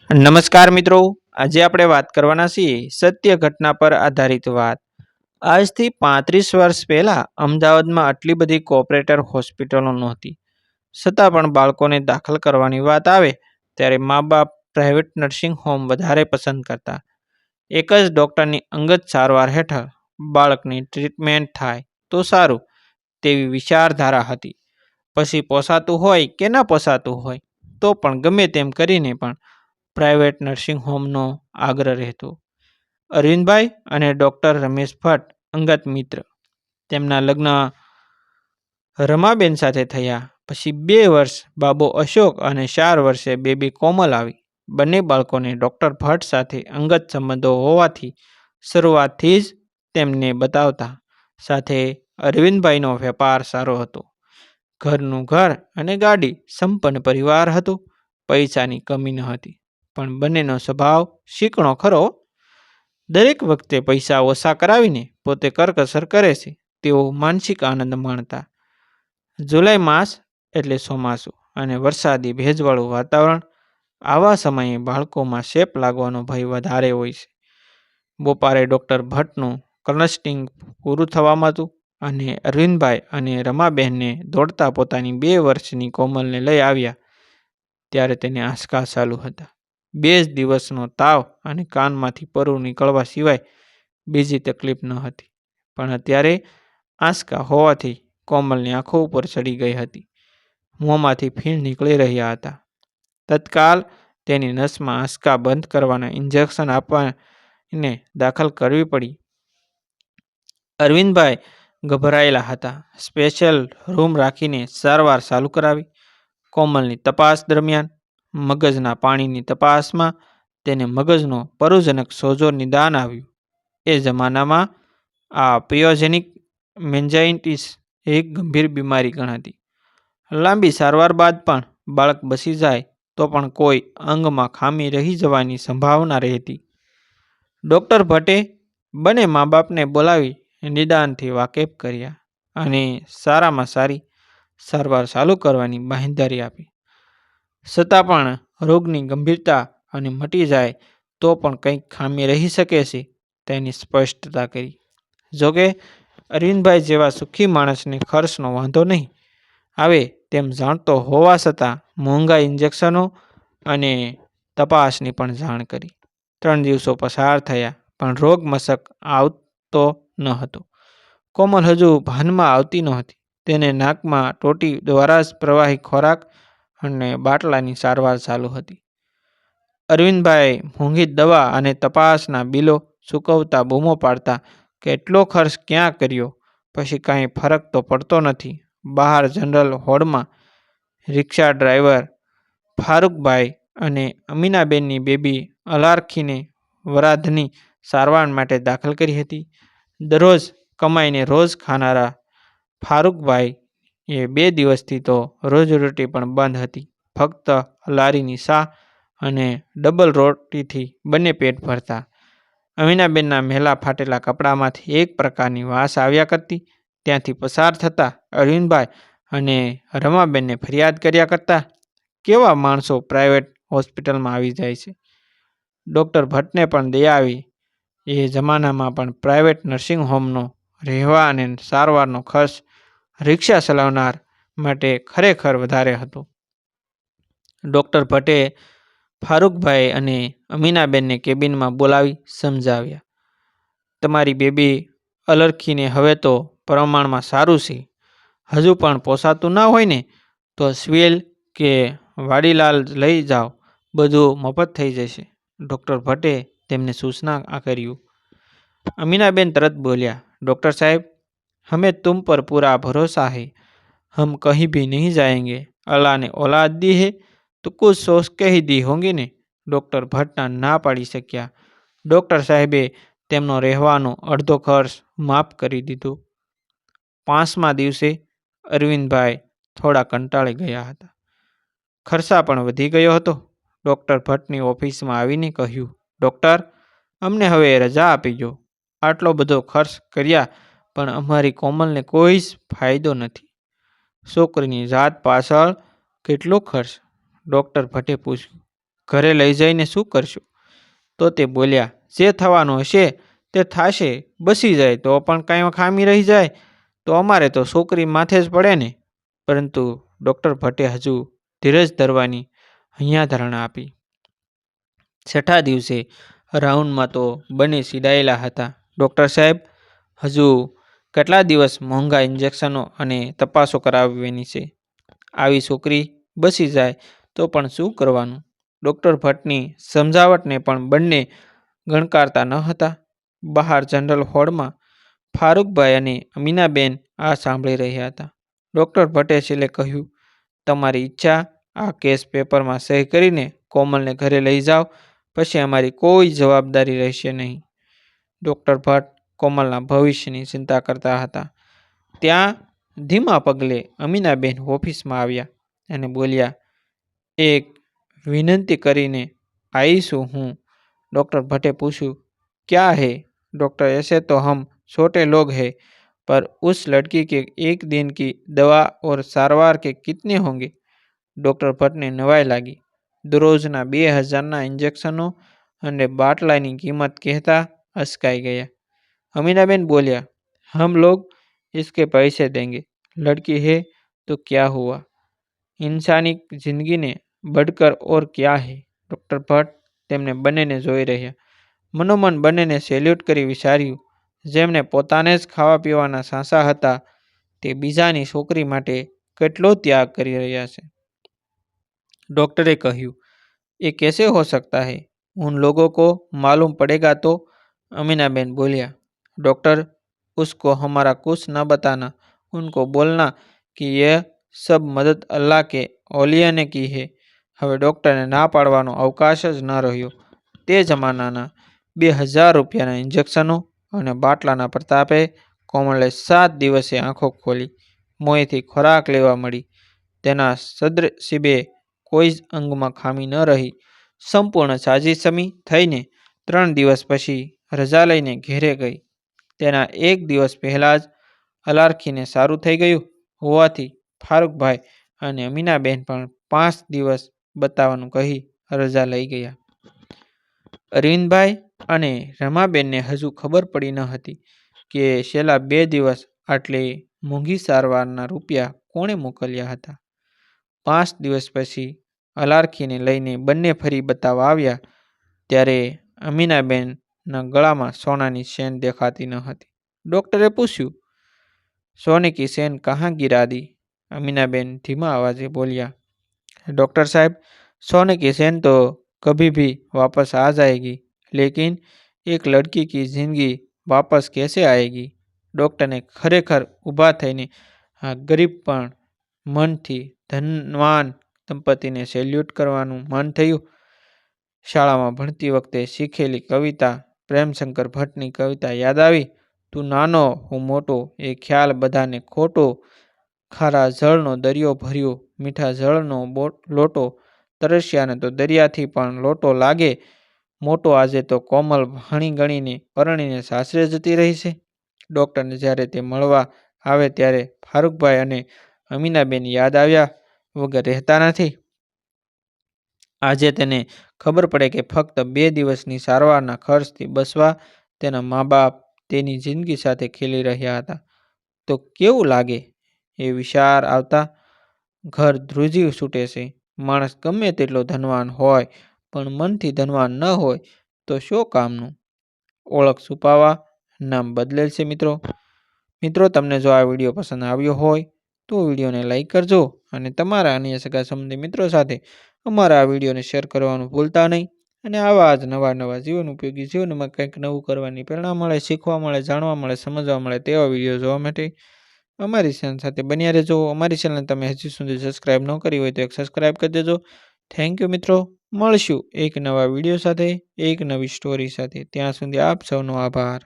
નમસ્કાર મિત્રો, આજે આપણે વાત કરવાના છીએ સત્ય ઘટના પર આધારિત વાત. આજથી 35 વર્ષ પહેલા અમદાવાદમાં આટલી બધી કોઓપરેટર હોસ્પિટલો નહોતી. છતાં પણ બાળકોને દાખલ કરવાની વાત આવે ત્યારે મા બાપ પ્રાઇવેટ નર્સિંગ હોમ વધારે પસંદ કરતા. એક જ ડૉક્ટરની અંગત સારવાર હેઠળ બાળકની ટ્રીટમેન્ટ થાય તો સારું તેવી વિચારધારા હતી. પછી પોસાતું હોય કે ના પોસાતું હોય તો પણ ગમે તેમ કરીને પણ પ્રાઇવેટ નર્સિંગ હોમનો આગ્રહ રહેતો. અરવિંદભાઈ અને ડૉક્ટર રમેશ ભટ્ટ અંગત મિત્ર. તેમના લગ્ન રમાબેન સાથે થયા પછી 2 વર્ષ બાબો અશોક અને 4 વર્ષે બેબી કોમલ આવી. બંને બાળકોને ડૉક્ટર ભટ્ટ સાથે અંગત સંબંધો હોવાથી શરૂઆતથી જ તેમને બતાવતા. સાથે અરવિંદભાઈનો વેપાર સારો હતો. ઘરનું ઘર અને ગાડી, સંપન્ન પરિવાર હતો. પૈસાની કમી ન હતી, પણ બંનેનો સ્વભાવ શીકણો ખરો. દરેક વખતે પૈસા ઓછા કરાવીને પોતે કરકસર કરે છે તેઓ માનસિક આનંદ માણતા. જુલાઈ માસ એટલે ચોમાસું અને વરસાદી ભેજવાળું વાતાવરણ. આવા સમયે બાળકોમાં શેપ લાગવાનો ભય વધારે હોય છે. બપોરે ડૉક્ટર ભટ્ટનું કન્સલ્ટિંગ પૂરું થવામાં હતું અને અરવિંદભાઈ અને રમાબહેનને દોડતા પોતાની 2 વર્ષની કોમલને લઈ આવ્યા ત્યારે તેને આંચકા ચાલુ હતા. 2 જ દિવસનો તાવ અને કાનમાંથી પરુ નીકળવા સિવાય બીજી તકલીફ ન હતી. પણ અત્યારે આંચકા હોવાથી કોમલની આંખો ઉપર ચડી ગઈ હતી. મોંમાંથી ફીણ નીકળી રહ્યા હતા. તત્કાલ તેની નસમાં આંચકા બંધ કરવાના ઇન્જેક્શન આપીને દાખલ કરવી પડી. અરવિંદભાઈ ગભરાયેલા હતા. સ્પેશિયલ રૂમ રાખીને સારવાર ચાલુ કરાવી. કોમલની તપાસ દરમિયાન મગજના પાણીની તપાસમાં તેને મગજનો પરુજનક સોજો નિદાન આવ્યું. એ જમાનામાં આ પિયોજેનિક મેન્જાઇટિસ એક ગંભીર બીમારી ગણાતી. લાંબી સારવાર બાદ પણ બાળક બચી જાય તો પણ કોઈ અંગમાં ખામી રહી જવાની સંભાવના રહેતી. ડૉક્ટર ભટ્ટે બંને મા બાપને બોલાવી નિદાનથી વાકેફ કર્યા અને સારામાં સારી સારવાર ચાલુ કરવાની બાંહેધરી આપી. છતાં પણ રોગની ગંભીરતા અને મટી જાય તો પણ કંઈક ખામી રહી શકે છે તેની સ્પષ્ટતા કરી. જોકે અરવિંદભાઈ જેવા સુખી માણસને ખર્ચનો વાંધો નહીં આવે તેમ જાણતો હોવા છતાં મોંઘા ઇન્જેક્શનો અને તપાસની પણ જાણ કરી. 3 દિવસો પસાર થયા પણ રોગ મશક આવતો ન હતો. કોમલ હજુ ભાનમાં આવતી નહોતી. તેને નાકમાં ટોટી દ્વારા જ પ્રવાહી ખોરાક અને બાટલાની સારવાર ચાલુ હતી. અરવિંદભાઈ મોંઘી દવા અને તપાસના બિલો ચૂકવતા બૂમો પાડતા કે એટલો ખર્ચ ક્યાં કર્યો, પછી કાંઈ ફરક તો પડતો નથી. બહાર જનરલ વોર્ડમાં રિક્ષા ડ્રાઈવર ફારૂકભાઈ અને અમીનાબેનની બેબી અલારખીને વરાધની સારવાર માટે દાખલ કરી હતી. દરરોજ કમાઈને રોજ ખાનારા ફારૂકભાઈ એ 2 દિવસથી તો રોજીરોટી પણ બંધ હતી. ફક્ત લારીની ચા અને ડબલ રોટીથી બંને પેટ ભરતા. અમીનાબેનના મેલા ફાટેલા કપડામાંથી એક પ્રકારની વાસ આવ્યા કરતી. ત્યાંથી પસાર થતા અરવિંદભાઈ અને રમાબેનને ફરિયાદ કર્યા કરતા, કેવા માણસો પ્રાઇવેટ હોસ્પિટલમાં આવી જાય છે. ડૉક્ટર ભટ્ટને પણ દયા આવી. એ જમાનામાં પણ પ્રાઇવેટ નર્સિંગ હોમનો રહેવા અને સારવારનો ખર્ચ રિક્ષા ચલાવનાર માટે ખરેખર વધારે હતો. ડૉક્ટર ભટ્ટે ફારૂકભાઈ અને અમીનાબેનને કેબિનમાં બોલાવી સમજાવ્યા. તમારી બેબી અલરખીને હવે તો પ્રમાણમાં સારું છે. હજુ પણ પોસાતું ના હોય ને તો સિવિલ કે વાડીલાલ લઈ જાઓ, બધું મફત થઈ જશે. ડૉક્ટર ભટ્ટે તેમને સૂચના કર્યું. अमीनाबेन तरत बोलिया, डॉक्टर साहब, हमें तुम पर पूरा भरोसा है. हम कहीं भी नहीं जाएंगे. अल्लाह ने औलाद दी है तो कुछ सोच के ही दी होंगी ने. डॉक्टर भट्ट ना पाड़ी शक्या. डॉक्टर साहेबे તેમનો રહેવાનો અડધો ખર્ચ માફ કરી દીધો. 5મા દિવસે અરવિંદભાઈ થોડા કંટાળી ગયા હતા. ખર્ચા પણ વધી ગયો હતો. ડૉક્ટર ભટ્ટની ઓફિસમાં આવીને કહ્યું, ડૉક્ટર, અમને હવે રજા આપી દો. આટલો બધો ખર્ચ કર્યા પણ અમારી કોમલને કોઈ જ ફાયદો નથી. છોકરીની જાત પાછળ કેટલો ખર્ચ? ડૉક્ટર ભટ્ટે પૂછ્યું. ઘરે લઈ જઈને શું કરશું? તો તે બોલ્યા, જે થવાનું હશે તે થાશે. બસી જાય તો પણ કાંઈ ખામી રહી જાય તો અમારે તો છોકરી માથે જ પડે ને. પરંતુ ડૉક્ટર ભટ્ટે હજુ ધીરજ ધરવાની હૈયાધારણા આપી. છઠ્ઠા દિવસે રાઉન્ડમાં તો બંને સીધાયેલા હતા. ડૉક્ટર સાહેબ, હજુ કેટલા દિવસ મોંઘા ઇન્જેક્શનો અને તપાસો કરાવવાની છે? આવી છોકરી બસી જાય તો પણ શું કરવાનું? ડૉક્ટર ભટ્ટની સમજાવટને પણ બંને ગણકારતા ન હતા. બહાર જનરલ હોલમાં ફારૂકભાઈ અને અમીનાબેન આ સાંભળી રહ્યા હતા. ડૉક્ટર ભટ્ટે છેલ્લે કહ્યું, તમારી ઈચ્છા, આ કેસ પેપરમાં સહી કરીને કોમલને ઘરે લઈ જાઓ, પછી અમારી કોઈ જવાબદારી રહેશે નહીં. ડૉક્ટર ભટ્ટ કોમલના ભવિષ્યની ચિંતા કરતા હતા. ત્યાં ધીમા પગલે અમીનાબેન ઓફિસમાં આવ્યા અને બોલ્યા, એક વિનંતી કરીને આવીશું હું. डॉक्टर भट्टे पूछू, क्या है? डॉक्टर, ऐसे तो हम छोटे लोग हैं, पर उस लड़की के एक दिन की दवा और सारवार के कितने होंगे? डॉक्टर भट्ट ने नवाई लागी. दररोजना 2000 इंजेक्शनों અને બાટલાની કિંમત કહેતા અચકાઈ ગયા. अमीनाबेन बोलिया, हम लोग इसके पैसे देंगे. लड़की है तो क्या हुआ? इंसानी जिंदगी ने बढ़कर और क्या है? डॉक्टर भट्ट તેમને બંનેને જોઈ રહ્યા. મનોમન બંનેને સેલ્યુટ કરી વિચાર્યું, જેમને પોતાને જ ખાવા પીવાના સાંસા હતા તે બીજાની છોકરી માટે કેટલો ત્યાગ કરી રહ્યા છે. डॉक्टरे કહ્યું, ये कैसे हो सकता है? उन लोगों को मालूम पड़ेगा तो? अमीनाबेन बोलिया, डॉक्टर, उसको हमारा कुछ न बताना. उनको बोलना कि यह सब मदद अल्लाह के औलिया ने की है. હવે ડૉક્ટરને ના પાડવાનો અવકાશ જ ન રહ્યો. તે જમાનાના 2000 રૂપિયાના ઇન્જેક્શનો અને બાટલાના પ્રતાપે કોમલે 7 દિવસે આંખો ખોલી. મોંએથી ખોરાક લેવા મળી. તેના સદનસીબે કોઈ જ અંગમાં ખામી ન રહી. સંપૂર્ણ સાજીસમી થઈને 3 દિવસ પછી રજા લઈને ઘેરે ગઈ. તેના 1 દિવસ પહેલાં જ અલાર્ખીને સારું થઈ ગયું હોવાથી ફારૂકભાઈ અને અમીનાબેન પણ 5 દિવસ બતાવવાનું કહી રજા લઈ ગયા. અરવિંદભાઈ અને રમાબેનને હજુ ખબર પડી ન હતી કે છેલ્લા 2 દિવસ આટલી મોંઘી સારવારના રૂપિયા કોણે મોકલ્યા હતા. 5 દિવસ પછી અલાર્ખીને લઈને બંને ફરી બતાવવા આવ્યા ત્યારે અમીનાબેનના ગળામાં સોનાની ચેન દેખાતી ન હતી. ડૉક્ટરે પૂછ્યું, सोने की चैन कहाँ गिरा दी? अमीनाबेन धीमा आवाज़े बोलिया, डॉक्टर साहब, सोने की चैन तो कभी भी वापस आ जाएगी, लेकिन एक लड़की की जिंदगी वापस कैसे आएगी? डॉक्टर ने खरेखर ઊભા થઈને આ ગરીબ પણ મનથી ધનવાન દંપતીને સેલ્યુટ કરવાનું મન થયું. શાળામાં ભણતી વખતે શીખેલી કવિતા પ્રેમશંકર ભટ્ટની કવિતા યાદ આવી. તું નાનો હું મોટો, એ ખ્યાલ બધાને ખોટો. ખારા જળનો દરિયો ભર્યો, મીઠા જળનો લોટો. તરસ્યાને તો દરિયાથી પણ લોટો લાગે. મોટો આજે તો કોમલ ભણી ગણીને પરણીને સાસરે જતી રહી છે. ડૉક્ટરને જ્યારે તે મળવા આવે ત્યારે ફારૂકભાઈ અને અમીનાબેન યાદ આવ્યા વગર રહેતા નથી. આજે તેને ખબર પડે કે ફક્ત 2 દિવસની સારવારના ખર્ચથી બસવા તેના મા બાપ તેની જિંદગી સાથે ખેલી રહ્યા હતા તો કેવું લાગે? એ વિચાર આવતા ઘર ધ્રુજી છૂટે છે. માણસ ગમે તેટલો ધનવાન હોય પણ મનથી ધનવાન ન હોય તો શું કામનું? ઓળખ છુપાવવા નામ બદલેલ છે. મિત્રો, તમને જો આ વિડીયો પસંદ આવ્યો હોય તો વિડીયોને લાઈક કરજો અને તમારા અન્ય સગા સંબંધી મિત્રો સાથે અમારા આ વિડીયોને શેર કરવાનું ભૂલતા નહીં. અને આવા જ નવા જીવન ઉપયોગી જીવનમાં કંઈક નવું કરવાની પ્રેરણા મળે, શીખવા મળે, જાણવા મળે, સમજવા મળે તેવા વિડીયો જોવા માટે અમારી ચેનલ સાથે બન્યા રહેજો. અમારી ચેનલને તમે હજી સુધી સબસ્ક્રાઈબ ન કરી હોય તો એક સબસ્ક્રાઈબ કરી દેજો. થેન્ક યુ મિત્રો. મળશું એક નવા વિડીયો સાથે, એક નવી સ્ટોરી સાથે. ત્યાં સુધી આપ સૌનો આભાર.